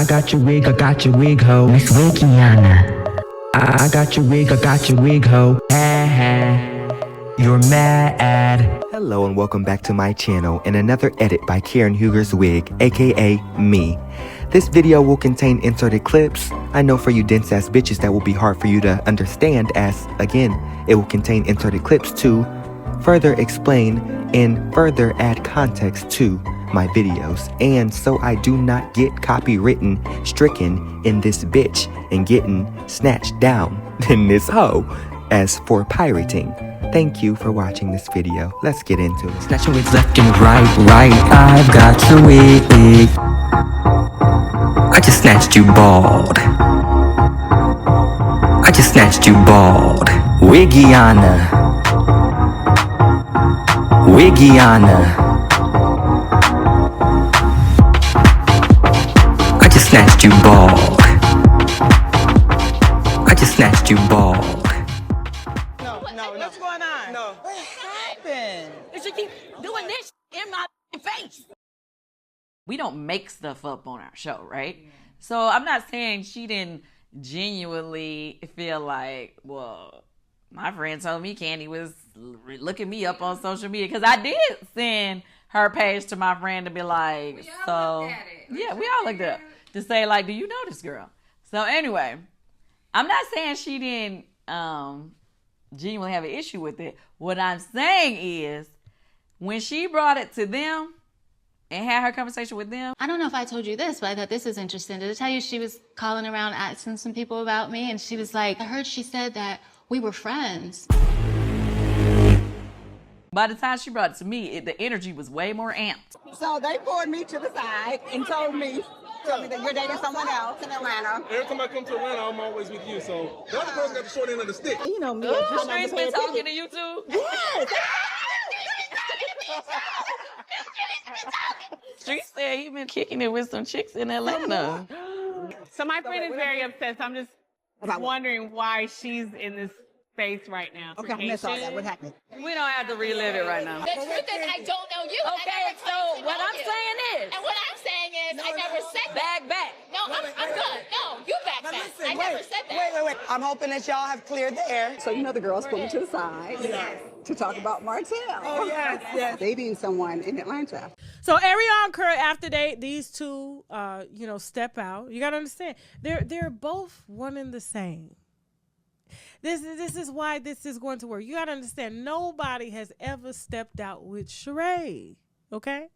I got your wig, ho. Miss Wikiana. I got your wig, ho. Ha ha. You're mad. Hello and welcome back to my channel and another edit by Karenhugerswig, aka me. This video will contain inserted clips. I know for you dense ass bitches that will be hard for you to understand, as again, it will contain inserted clips to further explain and further add context to my videos, and so I do not get copywritten stricken in this bitch and getting snatched down in this hoe as for pirating. Thank you for watching this video. Let's get into it. Snatch your wigs left and right. I've got your wig. I just snatched you bald. I just snatched you bald. Wigiana. Wigiana. I just snatched you bald. I just snatched you bald. No. What's going on? No. What happened? You should keep doing this in my face. We don't make stuff up on our show, right? Yeah. So I'm not saying she didn't genuinely feel like, well, my friend told me Candy was looking me up on social media, because I did send her page to my friend to be like, so yeah, we all looked up to say like, do you know this girl? So anyway, I'm not saying she didn't genuinely have an issue with it. What I'm saying is, when she brought it to them and had her conversation with them. I don't know if I told you this, but I thought this was interesting. Did I tell you she was calling around asking some people about me? And she was like, I heard she said that we were friends. By the time she brought it to me, the energy was way more amped. So they pulled me to the side and told me that you're dating someone else in Atlanta. Every time I come to Atlanta, I'm always with you. So the other person got the short end of the stick. You know me. Street's been talking to you too? Yes. Street said he been kicking it with some chicks in Atlanta. So my friend is very upset. So I'm just wondering why she's in this space right now. Okay, I missed all that. What happened? We don't have to relive it right now. The truth is, I don't know you. Okay, so what I'm saying is. And what I'm saying is, I never said that. Back. No, I'm good. No, you back. I never said that. Wait. I'm hoping that y'all have cleared the air. So you know the girls pulled me to the side to talk about Martell. Oh, yes. Dating someone in Atlanta. So Ariana Curry, after these two, step out. You gotta understand, they're both one and the same. This is why this is going to work. You gotta understand, nobody has ever stepped out with Sheree, okay?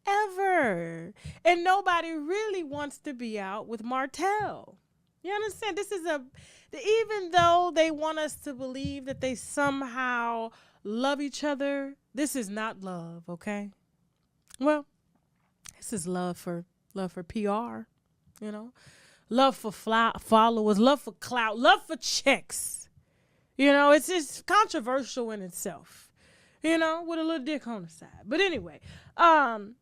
Ever. And nobody really wants to be out with Martell. You understand? This is even though they want us to believe that they somehow love each other, this is not love, okay? Well, this is love for PR, love for followers, love for clout, love for checks. It's just controversial in itself, with a little dick on the side. But anyway, Ariana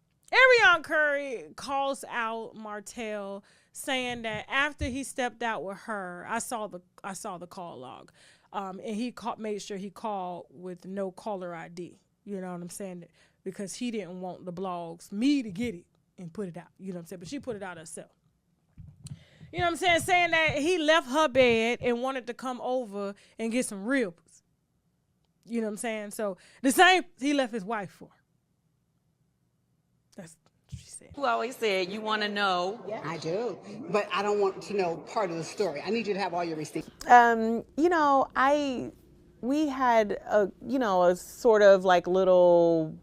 Curry calls out Martell, saying that after he stepped out with her, I saw the call log, and he made sure he called with no caller ID. You know what I'm saying? Because he didn't want the blogs, me to get it and put it out. You know what I'm saying? But she put it out herself. You know what I'm saying? Saying that he left her bed and wanted to come over and get some ribs. You know what I'm saying? So the same he left his wife for. That's what she said. Who always said, you want to know. Yeah, I do. But I don't want to know part of the story. I need you to have all your receipts. We had a sort of like little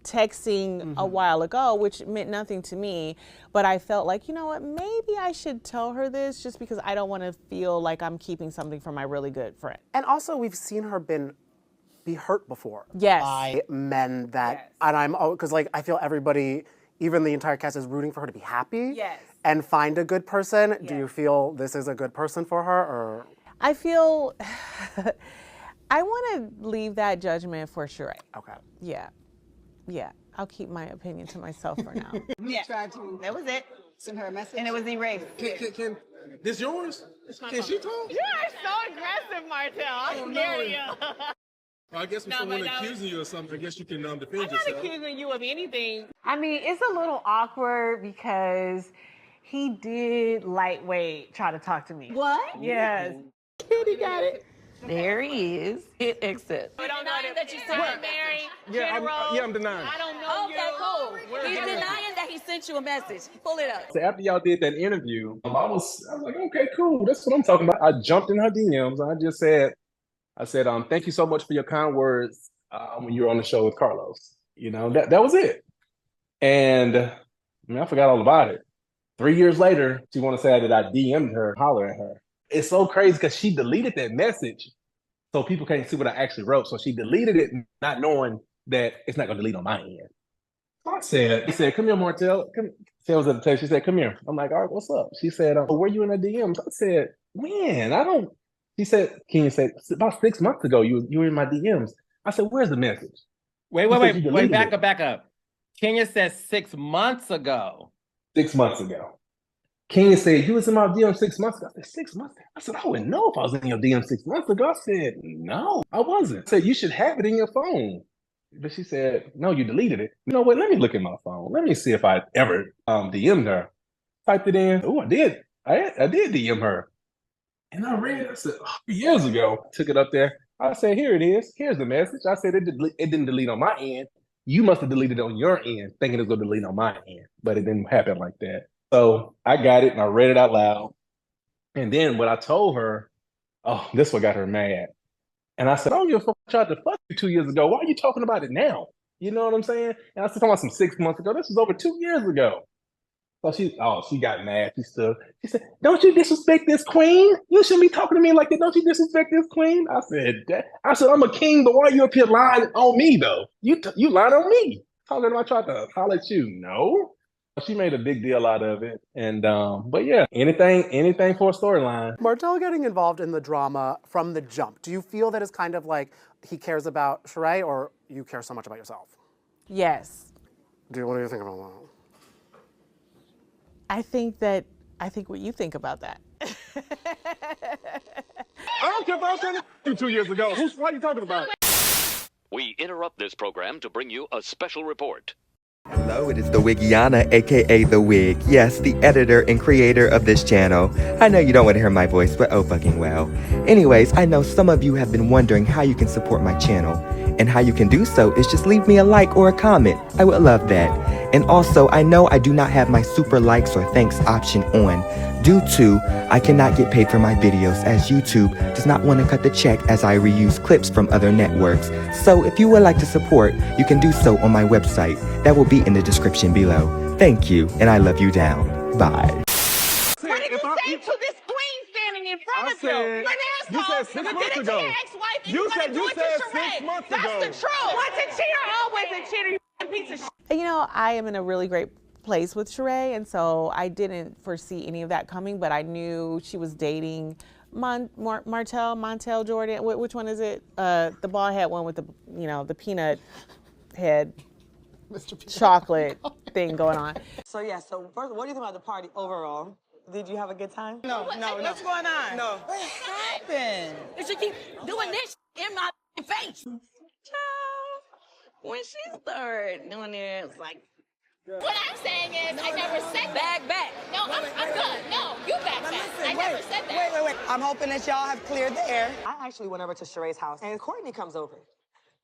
texting a while ago, which meant nothing to me, but I felt like, you know what, maybe I should tell her this, just because I don't want to feel like I'm keeping something from my really good friend. And also, we've seen her be hurt before. Yes. By men that, and because I feel everybody, even the entire cast, is rooting for her to be happy. Yes. And find a good person. Yes. Do you feel this is a good person for her, or? I feel, I want to leave that judgment for Sheree. Okay. Yeah, I'll keep my opinion to myself for now. Tried to. That was it. Send her a message. And it was erased. Can this yours? Can she talk? You are so aggressive, Martell. I'm scared of you. Well, I guess if someone accusing you of something, I guess you can defend yourself. I'm not accusing you of anything. I mean, it's a little awkward because He did lightweight try to talk to me. What? Yes. Kitty got it. There he is. Hit exit. You're denying that you saw Mary, I'm denying. I don't know Okay, cool. He's denying that he sent you a message. Pull it up. So after y'all did that interview, I was like, okay, cool. That's what I'm talking about. I jumped in her DMs. I just said, thank you so much for your kind words when you were on the show with Carlos. You know, that was it. And I forgot all about it. 3 years later, she want to say that I DM'd her, holler at her. It's so crazy because she deleted that message so people can't see what I actually wrote. So she deleted it not knowing that it's not going to delete on my end. So he said, come here, Martell. She was at the table. She said, come here. I'm like, all right, what's up? She said, were you in the DMs? I said, when? She said, Kenya said, about 6 months ago, you were in my DMs. I said, where's the message? Wait, back up. Kenya said 6 months ago. 6 months ago. Kenya said, you was in my DM 6 months ago. I said, 6 months? I said, I wouldn't know if I was in your DM 6 months ago. I said, no, I wasn't. I said, you should have it in your phone. But she said, no, you deleted it. You know what? Let me look at my phone. Let me see if I ever DM'd her. Typed it in. Oh, I did. I did DM her. And I read it. I said, years ago. Took it up there. I said, here it is. Here's the message. I said, it didn't delete on my end. You must have deleted it on your end, thinking it was going to delete on my end. But it didn't happen like that. So I got it and I read it out loud. And then what I told her, this one got her mad. And I said, I don't give a fuck. I tried to fuck you 2 years ago. Why are you talking about it now? You know what I'm saying? And I was talking about some 6 months ago. This was over 2 years ago. So she got mad. She said, don't you disrespect this queen? You shouldn't be talking to me like that. Don't you disrespect this queen? I said, I'm a king, but why are you up here lying on me though? You lied on me. Talking about I tried to holler at you. No. She made a big deal out of it. And but yeah, anything for a storyline. Martell getting involved in the drama from the jump. Do you feel that it's kind of like he cares about Sheree, or you care so much about yourself? Yes. What do you think about that? I think what you think about that. I don't care if I was trying to you 2 years ago. Why are you talking about? We interrupt this program to bring you a special report. Hello, it is the Wigiana, aka The Wig. Yes, the editor and creator of this channel. I know you don't want to hear my voice, but oh fucking well. Anyways, I know some of you have been wondering how you can support my channel. And how you can do so is just leave me a like or a comment. I would love that. And also, I know I do not have my super likes or thanks option on due to I cannot get paid for my videos as YouTube does not want to cut the check as I reuse clips from other networks. So if you would like to support, you can do so on my website. That will be in the description below. Thank you, and I love you down. Bye. What did you say to this queen standing in front of you? You said 6 months ago. You said 6 months ago. That's the truth. Once a cheater, always a cheater. You piece of shit. You know, I am in a really great place with Sheree, and so I didn't foresee any of that coming, but I knew she was dating Montel Jordan. Which one is it? The bald head one with the peanut head chocolate thing going on. So yeah, so first, what do you think about the party overall? Did you have a good time? No. What's going on? No. What happened? You should keep doing this in my face. Child, when she started doing it, it's like, What I'm saying is, I never said that. back. No, I'm done. No, you back. I never said that. Wait. I'm hoping that y'all have cleared the air. I actually went over to Sheree's house, and Courtney comes over.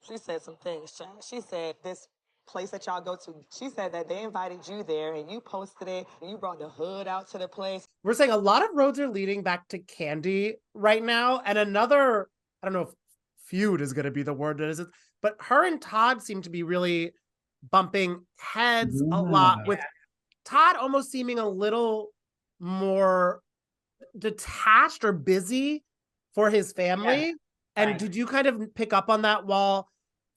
She said some things, child. She said this place that y'all go to, she said that they invited you there, and you posted it, and you brought the hood out to the place. We're saying a lot of roads are leading back to Candy right now, and another, I don't know if feud is going to be the word that is, but her and Todd seem to be really bumping heads a lot, with Todd almost seeming a little more detached or busy for his family. Yeah. And did you kind of pick up on that while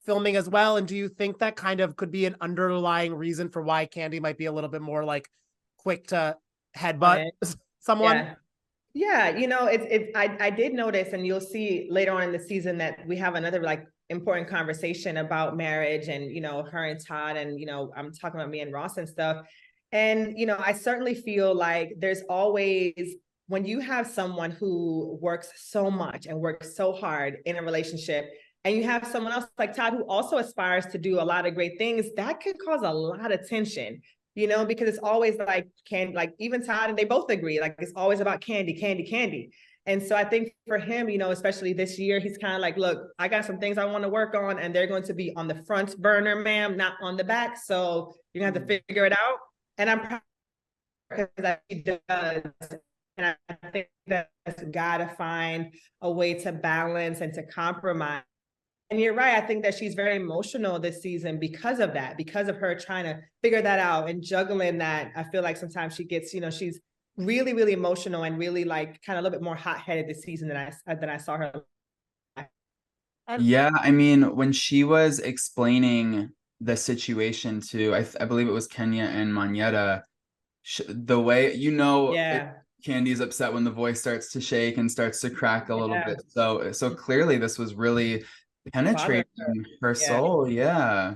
filming as well? And do you think that kind of could be an underlying reason for why Candy might be a little bit more like quick to headbutt someone? Yeah, you know, I did notice, and you'll see later on in the season that we have another like important conversation about marriage and, you know, her and Todd, and, you know, I'm talking about me and Ross and stuff. And, you know, I certainly feel like there's always, when you have someone who works so much and works so hard in a relationship, and you have someone else like Todd who also aspires to do a lot of great things, that could cause a lot of tension. you know, because it's always like candy, like even Todd and they both agree, like it's always about candy, candy, candy. And so I think for him, you know, especially this year, he's kind of like, look, I got some things I want to work on and they're going to be on the front burner, ma'am, not on the back. So you're gonna have to figure it out. And I'm proud because he does. And I think that's gotta find a way to balance and to compromise. And you're right. I think that she's very emotional this season because of that, because of her trying to figure that out and juggling that. I feel like sometimes she gets, you know, she's really, really emotional and really like kind of a little bit more hot-headed this season than I saw her. Yeah, I mean, when she was explaining the situation to, I believe it was Kenya and Manetta, the way, you know, Yeah. Candy's upset when the voice starts to shake and starts to crack a little bit. So clearly this was really penetrating her soul. Yeah.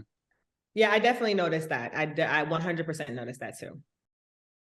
Yeah, I definitely noticed that. I 100% noticed that too.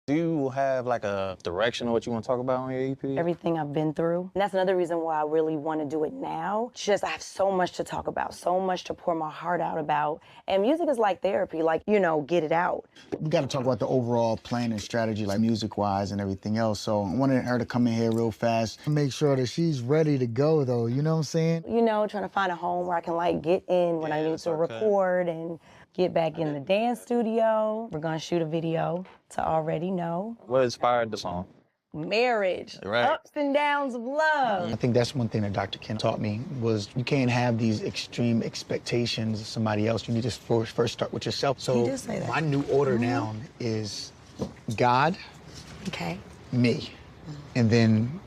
Do you have like a direction of what you want to talk about on your EP? Everything I've been through. And that's another reason why I really want to do it now. Just I have so much to talk about, so much to pour my heart out about. And music is like therapy, like, you know, get it out. We got to talk about the overall plan and strategy, like music-wise and everything else. So I wanted her to come in here real fast. Make sure that she's ready to go, though. You know what I'm saying? You know, trying to find a home where I can, like, get in when I need to record and get back in the dance studio. We're going to shoot a video to Already Know. What inspired the song? Marriage, right. Ups and downs of love. I think that's one thing that Dr. Ken taught me was you can't have these extreme expectations of somebody else. You need to first start with yourself. So You did say that. my new order now is God, Okay. me, and then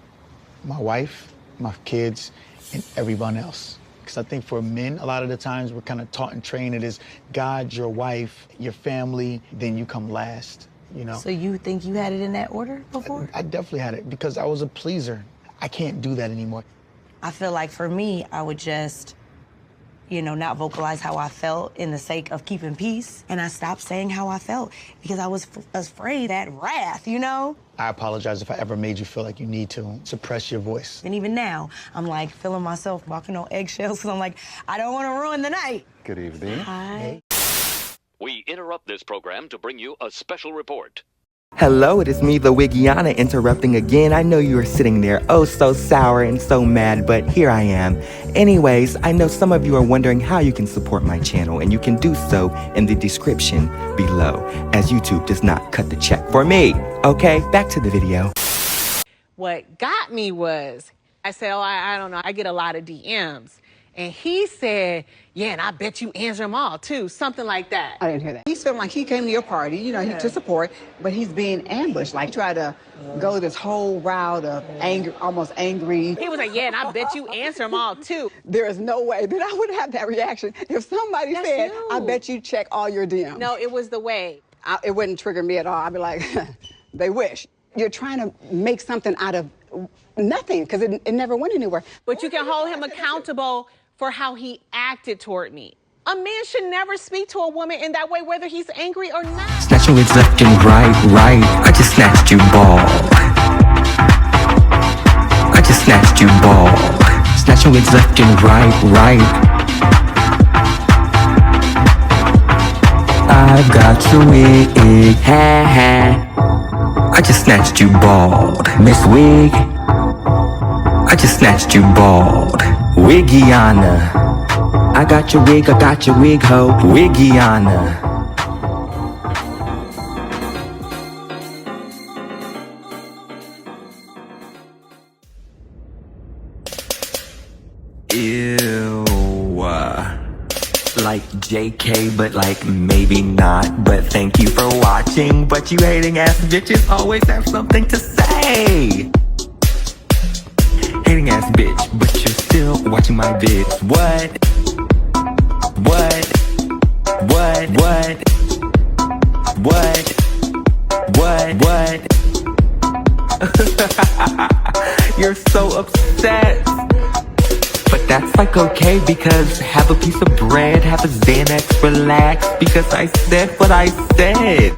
my wife, my kids, and everyone else. Because I think for men, a lot of the times we're kind of taught and trained it is God, your wife, your family, then you come last, you know? So you think you had it in that order before? I definitely had it because I was a pleaser. I can't do that anymore. I feel like for me, I would just, you know, not vocalize how I felt in the sake of keeping peace. And I stopped saying how I felt because I was afraid of that wrath, you know? I apologize if I ever made you feel like you need to suppress your voice. And even now, I'm like feeling myself walking on eggshells because I'm like, I don't want to ruin the night. Good evening. Hi. We interrupt this program to bring you a special report. Hello, it is me, the Wiggiana, interrupting again. I know you are sitting there, oh so sour and so mad, but here I am. Anyways, I know some of you are wondering how you can support my channel, and you can do so in the description below, as YouTube does not cut the check for me. Okay, back to the video. What got me was, I said, oh, I don't know, I get a lot of DMs. And he said, yeah, and I bet you answer them all too, something like that. I didn't hear that. He's feeling like he came to your party, you know, to support, but he's being ambushed. Like, try to go this whole route of anger, almost angry. He was like, yeah, and I bet you answer them all too. There is no way that I would have that reaction if somebody said, I bet you check all your DMs. No, it was the way. It wouldn't trigger me at all. I'd be like, they wish. You're trying to make something out of nothing because it never went anywhere. But you can hold him accountable for how he acted toward me. A man should never speak to a woman in that way, whether he's angry or not. Snatching wigs left and right. I just snatched you ball. I just snatched you ball. Snatching wigs left and right. I've got your wig, ha ha. I just snatched you bald, Miss Wig. I just snatched you bald, Wiggiana. I got your wig, ho, Wiggiana. Ew. Like JK, but like maybe not. But thank you for watching. But you hating ass bitches always have something to say. Hating ass bitch, but you're still watching my vids. What? You're so upset. But that's like okay, because have a piece of bread, have a Xanax, relax, because I said what I said.